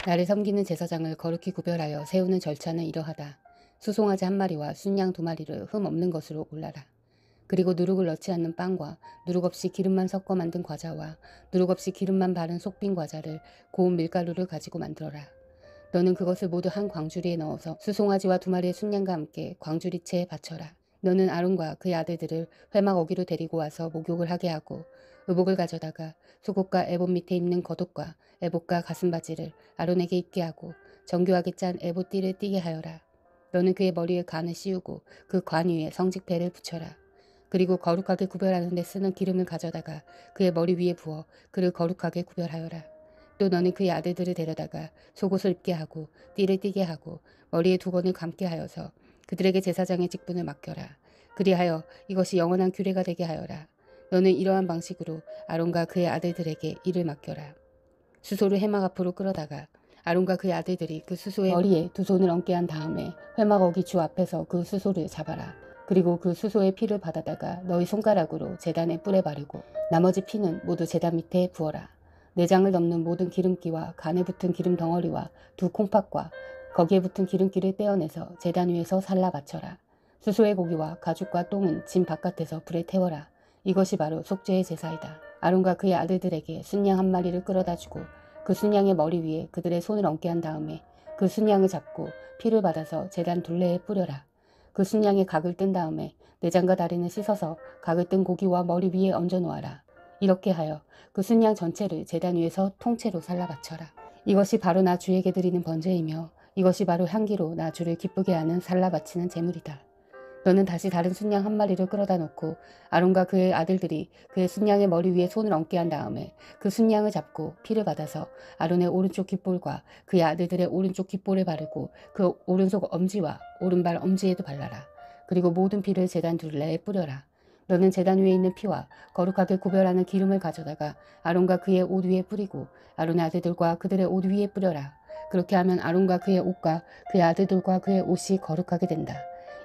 나를 섬기는 제사장을 거룩히 구별하여 세우는 절차는 이러하다. 수송아지 1마리와 순양 2마리를 흠 없는 것으로 골라라. 그리고 누룩을 넣지 않는 빵과 누룩 없이 기름만 섞어 만든 과자와 누룩 없이 기름만 바른 속빈 과자를 고운 밀가루를 가지고 만들어라. 너는 그것을 모두 한 광주리에 넣어서 수송아지와 2마리의 순양과 함께 광주리채에 바쳐라. 너는 아론과 그의 아들들을 회막 어기로 데리고 와서 목욕을 하게 하고 의복을 가져다가 속옷과 에봇 밑에 입는 겉옷과 에봇과 가슴바지를 아론에게 입게 하고 정교하게 짠 에봇 띠를 띠게 하여라. 너는 그의 머리에 관을 씌우고 그 관 위에 성직배를 붙여라. 그리고 거룩하게 구별하는 데 쓰는 기름을 가져다가 그의 머리 위에 부어 그를 거룩하게 구별하여라. 또 너는 그의 아들들을 데려다가 속옷을 입게 하고 띠를 띠게 하고 머리에 두건을 감게 하여서 그들에게 제사장의 직분을 맡겨라. 그리하여 이것이 영원한 규례가 되게 하여라. 너는 이러한 방식으로 아론과 그의 아들들에게 일을 맡겨라. 수소를 회막 앞으로 끌어다가 아론과 그의 아들들이 그 수소의 머리에 2손을 얹게 한 다음에 회막 어기 주 앞에서 그 수소를 잡아라. 그리고 그 수소의 피를 받아다가 너희 손가락으로 제단에 뿔에 바르고 나머지 피는 모두 제단 밑에 부어라. 내장을 덮는 모든 기름기와 간에 붙은 기름 덩어리와 2 콩팥과 거기에 붙은 기름기를 떼어내서 제단 위에서 살라 바쳐라. 수소의 고기와 가죽과 똥은 진 바깥에서 불에 태워라. 이것이 바로 속죄의 제사이다. 아론과 그의 아들들에게 순양 1마리를 끌어다 주고 그 순양의 머리 위에 그들의 손을 얹게 한 다음에 그 순양을 잡고 피를 받아서 제단 둘레에 뿌려라. 그 순양의 각을 뜬 다음에 내장과 다리는 씻어서 각을 뜬 고기와 머리 위에 얹어 놓아라. 이렇게 하여 그 순양 전체를 제단 위에서 통째로 살라 바쳐라. 이것이 바로 나 주에게 드리는 번제이며 이것이 바로 향기로 나 주를 기쁘게 하는 살라 바치는 제물이다. 너는 다시 다른 순양 1마리를 끌어다 놓고 아론과 그의 아들들이 그의 순양의 머리 위에 손을 얹게 한 다음에 그 순양을 잡고 피를 받아서 아론의 오른쪽 귓볼과 그의 아들들의 오른쪽 귓볼에 바르고 그 오른손 엄지와 오른발 엄지에도 발라라. 그리고 모든 피를 제단 둘레에 뿌려라. 너는 제단 위에 있는 피와 거룩하게 구별하는 기름을 가져다가 아론과 그의 옷 위에 뿌리고 아론의 아들들과 그들의 옷 위에 뿌려라. 그렇게 하면 아론과 그의 옷과 그의 아들들과 그의 옷이 거룩하게 된다.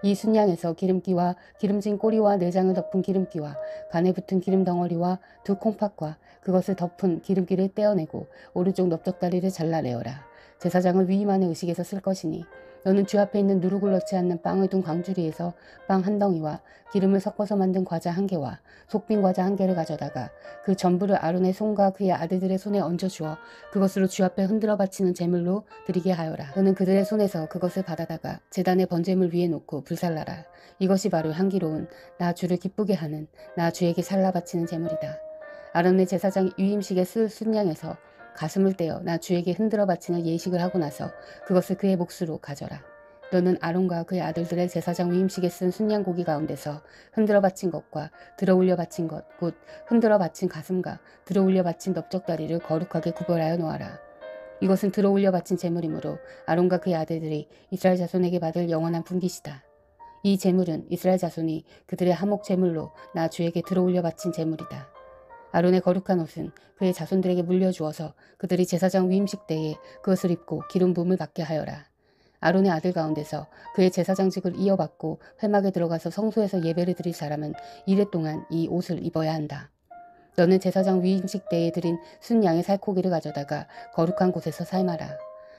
이 순양에서 기름기와 기름진 꼬리와 내장을 덮은 기름기와 간에 붙은 기름 덩어리와 2 콩팥과 그것을 덮은 기름기를 떼어내고 오른쪽 넓적다리를 잘라내어라. 제사장을 위임하는 의식에서 쓸 것이니 너는 주 앞에 있는 누룩을 넣지 않는 빵을 둔 광주리에서 빵 1덩이와 기름을 섞어서 만든 과자 1개와 속빈 과자 1개를 가져다가 그 전부를 아론의 손과 그의 아들들의 손에 얹어주어 그것으로 주 앞에 흔들어 바치는 제물로 드리게 하여라. 너는 그들의 손에서 그것을 받아다가 제단의 번제물 위에 놓고 불살라라. 이것이 바로 향기로운 나 주를 기쁘게 하는 나 주에게 살라 바치는 제물이다. 아론의 제사장 위임식에 쓸 순양에서 가슴을 떼어 나 주에게 흔들어 바치는 예식을 하고 나서 그것을 그의 몫으로 가져라. 너는 아론과 그의 아들들의 제사장 위임식에 쓴 순양고기 가운데서 흔들어 바친 것과 들어올려 바친 것, 곧 흔들어 바친 가슴과 들어올려 바친 넓적다리를 거룩하게 구별하여 놓아라. 이것은 들어올려 바친 제물이므로 아론과 그의 아들들이 이스라엘 자손에게 받을 영원한 분깃이다. 이 제물은 이스라엘 자손이 그들의 하목 제물로 나 주에게 들어올려 바친 제물이다. 아론의 거룩한 옷은 그의 자손들에게 물려주어서 그들이 제사장 위임식 때에 그것을 입고 기름 부음을 받게 하여라. 아론의 아들 가운데서 그의 제사장직을 이어받고 회막에 들어가서 성소에서 예배를 드릴 사람은 이래 동안 이 옷을 입어야 한다. 너는 제사장 위임식 때에 드린 순양의 살코기를 가져다가 거룩한 곳에서 삶아라.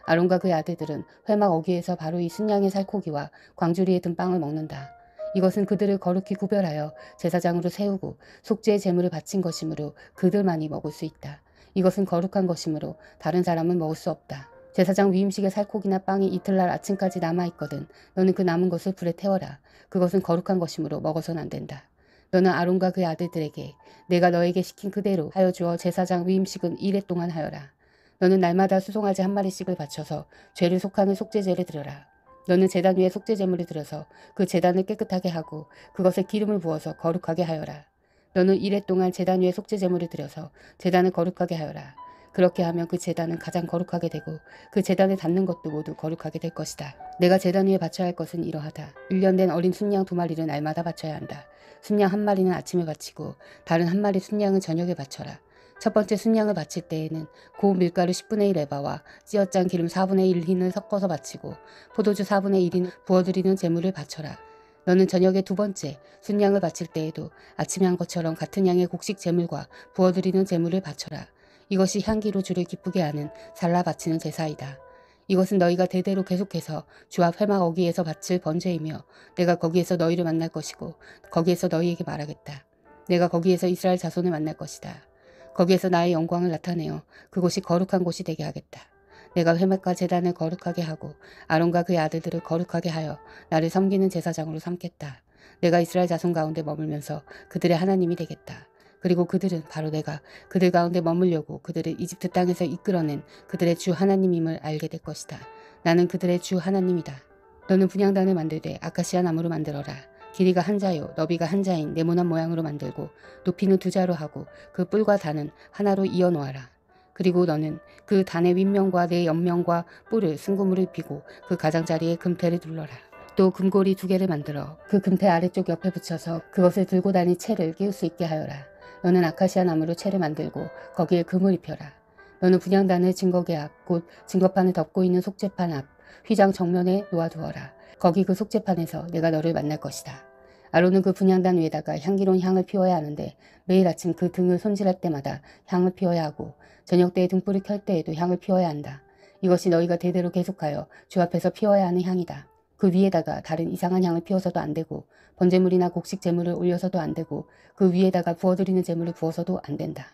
아론과 그의 아들들은 회막 어귀에서 바로 이 순양의 살코기와 광주리에 든 빵을 먹는다. 이것은 그들을 거룩히 구별하여 제사장으로 세우고 속죄의 제물을 바친 것이므로 그들만이 먹을 수 있다. 이것은 거룩한 것이므로 다른 사람은 먹을 수 없다. 제사장 위임식의 살코기나 빵이 이틀날 아침까지 남아있거든 너는 그 남은 것을 불에 태워라. 그것은 거룩한 것이므로 먹어서는 안 된다. 너는 아론과 그의 아들들에게 내가 너에게 시킨 그대로 하여 주어 제사장 위임식은 1회 동안 하여라. 너는 날마다 수송아지 1마리씩을 바쳐서 죄를 속하는 속죄제를 드려라. 너는 제단 위에 속죄제물을 들여서 그 제단을 깨끗하게 하고 그것에 기름을 부어서 거룩하게 하여라. 너는 1회 동안 제단 위에 속죄제물을 들여서 제단을 거룩하게 하여라. 그렇게 하면 그 제단은 가장 거룩하게 되고 그 제단에 닿는 것도 모두 거룩하게 될 것이다. 내가 제단 위에 바쳐야 할 것은 이러하다. 1년 된 어린 순양 2마리를 날마다 바쳐야 한다. 순양 1마리는 아침에 바치고 다른 1마리 순양은 저녁에 바쳐라. 첫 번째 순양을 바칠 때에는 고운 밀가루 10분의 1 에바와 찌어짠 기름 4분의 1 흰을 섞어서 바치고 포도주 4분의 1인 부어드리는 제물을 바쳐라. 너는 저녁에 2번째 순양을 바칠 때에도 아침에 한 것처럼 같은 양의 곡식 제물과 부어드리는 제물을 바쳐라. 이것이 향기로 주를 기쁘게 하는 살라 바치는 제사이다. 이것은 너희가 대대로 계속해서 주 앞 회막 어귀에서 바칠 번제이며 내가 거기에서 너희를 만날 것이고 거기에서 너희에게 말하겠다. 내가 거기에서 이스라엘 자손을 만날 것이다. 거기에서 나의 영광을 나타내어 그곳이 거룩한 곳이 되게 하겠다. 내가 회막과 제단을 거룩하게 하고 아론과 그의 아들들을 거룩하게 하여 나를 섬기는 제사장으로 삼겠다. 내가 이스라엘 자손 가운데 머물면서 그들의 하나님이 되겠다. 그리고 그들은 바로 내가 그들 가운데 머물려고 그들을 이집트 땅에서 이끌어낸 그들의 주 하나님임을 알게 될 것이다. 나는 그들의 주 하나님이다. 너는 분향단을 만들되 아카시아 나무로 만들어라. 길이가 한 자요 너비가 한 자인 네모난 모양으로 만들고 높이는 2자로 하고 그 뿔과 단은 하나로 이어 놓아라. 그리고 너는 그 단의 윗면과 내 옆면과 뿔을 승금으로 입히고 그 가장자리에 금태를 둘러라. 또 금고리 2개를 만들어 그 금태 아래쪽 옆에 붙여서 그것을 들고 다닐 채를 끼울 수 있게 하여라. 너는 아카시아 나무로 채를 만들고 거기에 금을 입혀라. 너는 분향단을 증거계 앞 곧 증거판을 덮고 있는 속죄판 앞 휘장 정면에 놓아두어라. 거기 그 속죄판에서 내가 너를 만날 것이다. 아론은 그 분향단 위에다가 향기로운 향을 피워야 하는데 매일 아침 그 등을 손질할 때마다 향을 피워야 하고 저녁 때에 등불을 켤 때에도 향을 피워야 한다. 이것이 너희가 대대로 계속하여 주 앞에서 피워야 하는 향이다. 그 위에다가 다른 이상한 향을 피워서도 안 되고 번제물이나 곡식 제물을 올려서도 안 되고 그 위에다가 부어드리는 제물을 부어서도 안 된다.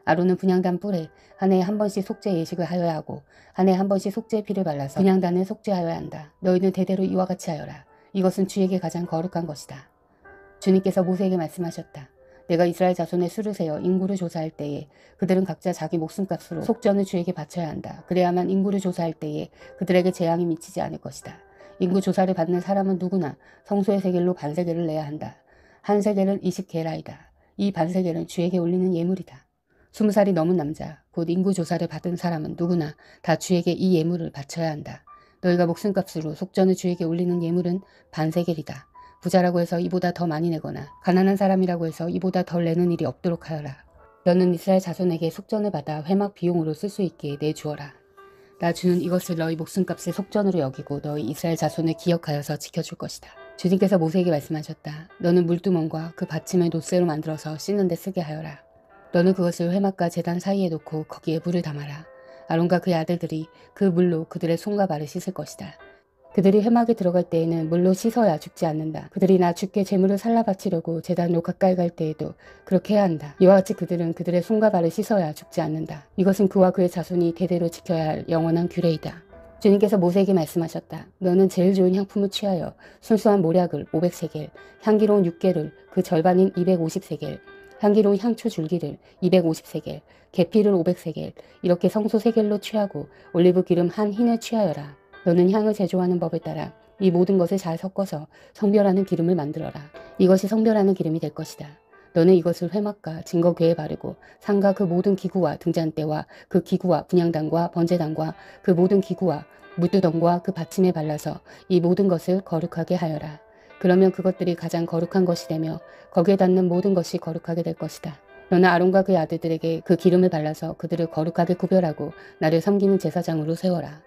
아론은 분향단 뿔에 한 해에 한 번씩 속죄 예식을 하여야 하고 한 해에 한 번씩 속죄의 피를 발라서 분향단을 속죄하여야 한다. 너희는 대대로 이와 같이 하여라. 이것은 주에게 가장 거룩한 것이다. 주님께서 모세에게 말씀하셨다. 내가 이스라엘 자손의 수를 세어 인구를 조사할 때에 그들은 각자 자기 목숨값으로 속전을 주에게 바쳐야 한다. 그래야만 인구를 조사할 때에 그들에게 재앙이 미치지 않을 것이다. 인구 조사를 받는 사람은 누구나 성소의 세겔로 반세겔을 내야 한다. 한 세겔은 20게라이다. 이 반세겔은 주에게 올리는 예물이다. 20살이 넘은 남자, 곧 인구 조사를 받은 사람은 누구나 다 주에게 이 예물을 바쳐야 한다. 너희가 목숨값으로 속전을 주에게 올리는 예물은 반세겔이다. 부자라고 해서 이보다 더 많이 내거나 가난한 사람이라고 해서 이보다 덜 내는 일이 없도록 하여라. 너는 이스라엘 자손에게 속전을 받아 회막 비용으로 쓸 수 있게 내주어라. 나 주는 이것을 너희 목숨값의 속전으로 여기고 너희 이스라엘 자손을 기억하여서 지켜줄 것이다. 주님께서 모세에게 말씀하셨다. 너는 물두멍과 그 받침을 놋새로 만들어서 씻는 데 쓰게 하여라. 너는 그것을 회막과 제단 사이에 놓고 거기에 물을 담아라. 아론과 그의 아들들이 그 물로 그들의 손과 발을 씻을 것이다. 그들이 회막에 들어갈 때에는 물로 씻어야 죽지 않는다. 그들이 나 주께 제물을 살라 바치려고 제단으로 가까이 갈 때에도 그렇게 해야 한다. 이와 같이 그들은 그들의 손과 발을 씻어야 죽지 않는다. 이것은 그와 그의 자손이 대대로 지켜야 할 영원한 규례이다. 주님께서 모세에게 말씀하셨다. 너는 제일 좋은 향품을 취하여 순수한 모략을 500세겔, 향기로운 육개를 그 절반인 250세겔, 향기로운 향초 줄기를 250세겔, 계피를 500세겔, 이렇게 성소 세겔로 취하고 올리브 기름 한 흰을 취하여라. 너는 향을 제조하는 법에 따라 이 모든 것을 잘 섞어서 성별하는 기름을 만들어라. 이것이 성별하는 기름이 될 것이다. 너는 이것을 회막과 증거궤에 바르고 상가 그 모든 기구와 등잔대와 그 기구와 분향단과 번제단과 그 모든 기구와 물두덩과 그 받침에 발라서 이 모든 것을 거룩하게 하여라. 그러면 그것들이 가장 거룩한 것이 되며 거기에 닿는 모든 것이 거룩하게 될 것이다. 너는 아론과 그의 아들들에게 그 기름을 발라서 그들을 거룩하게 구별하고 나를 섬기는 제사장으로 세워라.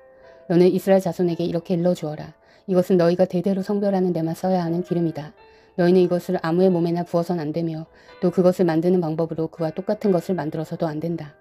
너는 이스라엘 자손에게 이렇게 일러주어라. 이것은 너희가 대대로 성별하는 데만 써야 하는 기름이다. 너희는 이것을 아무의 몸에나 부어선 안 되며 또 그것을 만드는 방법으로 그와 똑같은 것을 만들어서도 안 된다.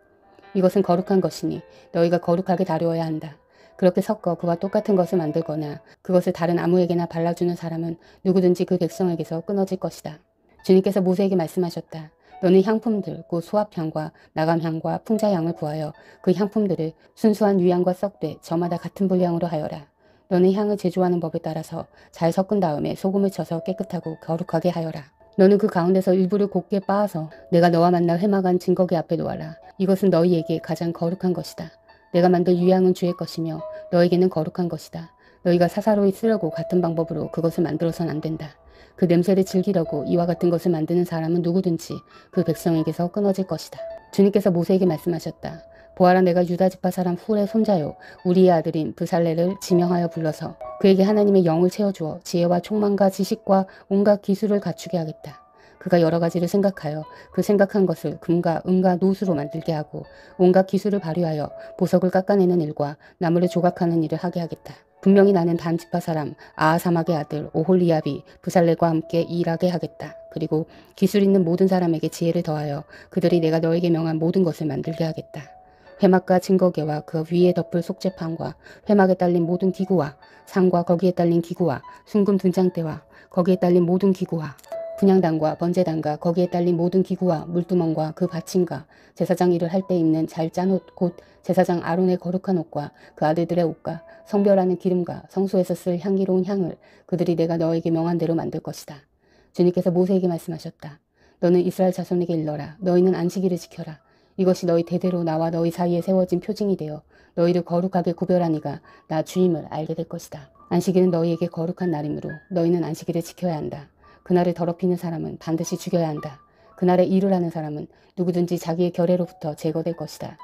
이것은 거룩한 것이니 너희가 거룩하게 다루어야 한다. 그렇게 섞어 그와 똑같은 것을 만들거나 그것을 다른 아무에게나 발라주는 사람은 누구든지 그 백성에게서 끊어질 것이다. 주님께서 모세에게 말씀하셨다. 너는 향품들 곧 소합향과 나감향과 풍자향을 구하여 그 향품들을 순수한 유향과 썩되 저마다 같은 분량으로 하여라. 너는 향을 제조하는 법에 따라서 잘 섞은 다음에 소금을 쳐서 깨끗하고 거룩하게 하여라. 너는 그 가운데서 일부를 곱게 빻아서 내가 너와 만나 회막한 증거궤 앞에 놓아라. 이것은 너희에게 가장 거룩한 것이다. 내가 만들 유향은 주의 것이며 너에게는 거룩한 것이다. 너희가 사사로이 쓰려고 같은 방법으로 그것을 만들어선 안 된다. 그 냄새를 즐기려고 이와 같은 것을 만드는 사람은 누구든지 그 백성에게서 끊어질 것이다. 주님께서 모세에게 말씀하셨다. 보아라 내가 유다 지파 사람 훌의 손자요 우리의 아들인 브살레를 지명하여 불러서 그에게 하나님의 영을 채워주어 지혜와 총망과 지식과 온갖 기술을 갖추게 하겠다. 그가 여러 가지를 생각하여 그 생각한 것을 금과 은과 노수로 만들게 하고 온갖 기술을 발휘하여 보석을 깎아내는 일과 나무를 조각하는 일을 하게 하겠다. 분명히 나는 단 지파 사람 아하사막의 아들 오홀리압이 부살렐과 함께 일하게 하겠다. 그리고 기술 있는 모든 사람에게 지혜를 더하여 그들이 내가 너에게 명한 모든 것을 만들게 하겠다. 회막과 증거계와 그 위에 덮을 속죄판과 회막에 딸린 모든 기구와 상과 거기에 딸린 기구와 순금 분장대와 거기에 딸린 모든 기구와 분향단과 번제단과 거기에 딸린 모든 기구와 물두멍과 그 받침과 제사장 일을 할 때 입는 잘 짠 옷 곧 제사장 아론의 거룩한 옷과 그 아들들의 옷과 성별하는 기름과 성소에서 쓸 향기로운 향을 그들이 내가 너에게 명한 대로 만들 것이다. 주님께서 모세에게 말씀하셨다. 너는 이스라엘 자손에게 일러라. 너희는 안식일을 지켜라. 이것이 너희 대대로 나와 너희 사이에 세워진 표징이 되어 너희를 거룩하게 구별하니가 나 주임을 알게 될 것이다. 안식일은 너희에게 거룩한 날이므로 너희는 안식일을 지켜야 한다. 그날을 더럽히는 사람은 반드시 죽여야 한다. 그날에 일을 하는 사람은 누구든지 자기의 결례로부터 제거될 것이다.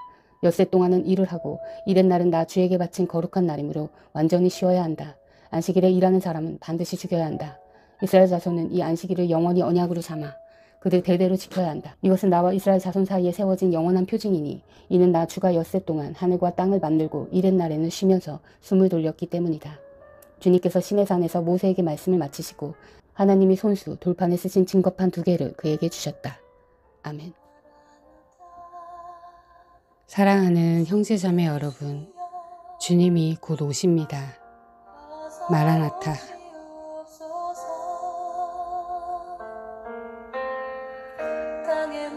엿새 동안은 일을 하고 이른 날은 나 주에게 바친 거룩한 날이므로 완전히 쉬어야 한다. 안식일에 일하는 사람은 반드시 죽여야 한다. 이스라엘 자손은 이 안식일을 영원히 언약으로 삼아 그들 대대로 지켜야 한다. 이것은 나와 이스라엘 자손 사이에 세워진 영원한 표징이니 이는 나 주가 엿새 동안 하늘과 땅을 만들고 이른 날에는 쉬면서 숨을 돌렸기 때문이다. 주님께서 시내산에서 모세에게 말씀을 마치시고 하나님이 손수 돌판에 쓰신 증거판 2개를 그에게 주셨다. 아멘. 사랑하는 형제자매 여러분, 주님이 곧 오십니다. 마라나타. 땅에